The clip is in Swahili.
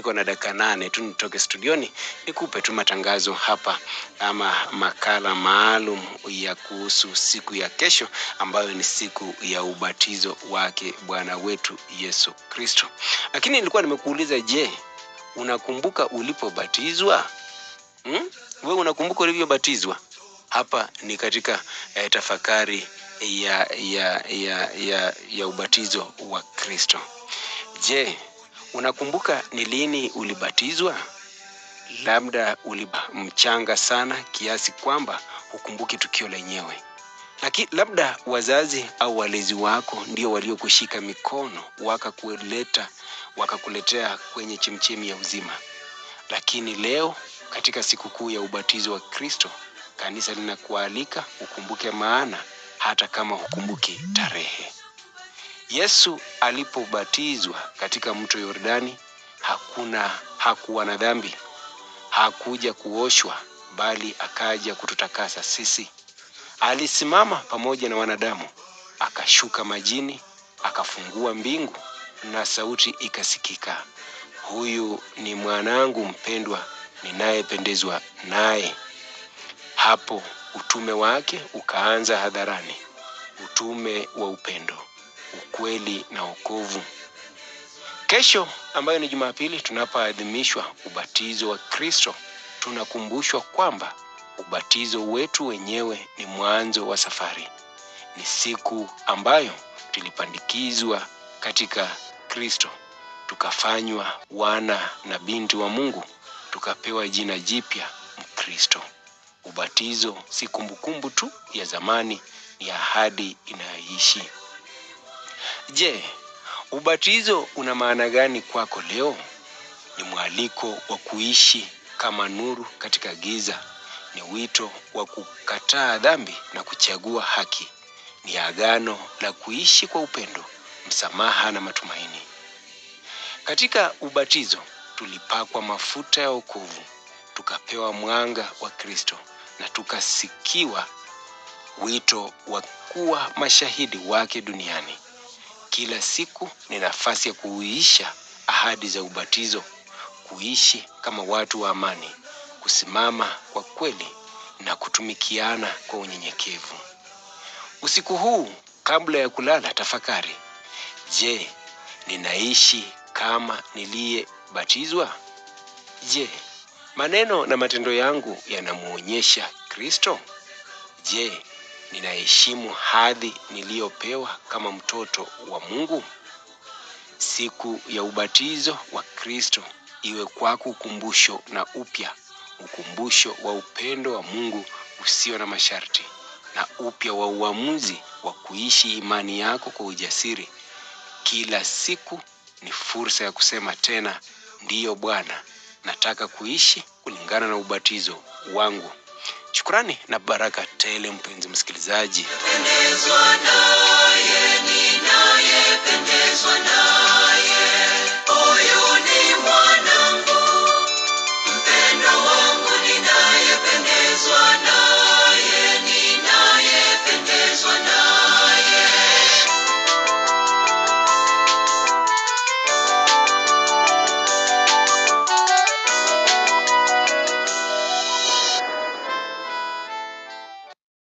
niko na dakika 8 tu nitoke studioni nikupe tu matangazo hapa ama makala maalum ya kuhusu siku ya kesho ambayo ni siku ya ubatizo wake Bwana wetu Yesu Kristo. Lakini nilikuwa nimekuuliza, je, unakumbuka ulipobatizwa? Wewe unakumbuka ulivyobatizwa? Hapa ni katika tafakari ya ubatizo wa Kristo. Je, unakumbuka ni lini ulibatizwa? Labda mchanga sana kiasi kwamba hukumbuki tukio lenyewe. Lakini labda wazazi au walezi wako ndio waliokushika mikono wakakuletea kwenye chemchemi ya uzima. Lakini leo katika sikukuu ya ubatizo wa Kristo, kanisa linakualika ukumbuke maana hata kama hukumbuki tarehe. Yesu alipobatizwa katika mto Yordani hakuwa na dhambi. Hakuja kuoshwa bali akaja kututakasa sisi. Alisimama pamoja na wanadamu, akashuka majini, akafungua mbingu na sauti ikasikika, huyu ni mwanangu mpendwa ninayependezwa naye. Hapo utume wake ukaanza hadharani, utume wa upendo, ukweli na wokovu. Kesho ambayo ni Jumapili, tunapoadhimishwa ubatizo wa Kristo, tunakumbushwa kwamba ubatizo wetu wenyewe ni mwanzo wa safari. Ni siku ambayo tulipandikizwa katika Kristo, tukafanywa wana na binti wa Mungu, tukapewa jina jipya, Mkristo. Ubatizo si kumbukumbu tu ya zamani, ni ahadi inayoishi. Je, ubatizo una maana gani kwako leo? Ni mwaliko wa kuishi kama nuru katika giza. Ni wito wa kukataa dhambi na kuchagua haki. Ni agano la kuishi kwa upendo, msamaha na matumaini. Katika ubatizo tulipakwa mafuta ya wokovu, tukapewa mwanga wa Kristo na tukasikiwa wito wa kuwa mashahidi wake duniani. Kila siku ni nafasi ya kuisha ahadi za ubatizo, kuishi kama watu wa amani, kusimama kwa kweli na kutumikiana kwa unyenyekevu. Usiku huu kabla ya kulala, tafakari. Je, ninaishi kama niliyebatizwa? Je, maneno na matendo yangu yanamuonyesha Kristo? Je, ninaheshimu hadhi niliyopewa kama mtoto wa Mungu? Siku ya ubatizo wa Kristo iwe kwako ukumbusho na upya, ukumbusho wa upendo wa Mungu usio na masharti, na upya wa uamuzi wa kuishi imani yako kwa ujasiri. Kila siku ni fursa ya kusema tena, ndiyo Bwana, nataka kuishi kulingana na ubatizo wangu. Shukrani na baraka tele mpenzi msikilizaji. Pendezwa naye, ninayependezwa naye.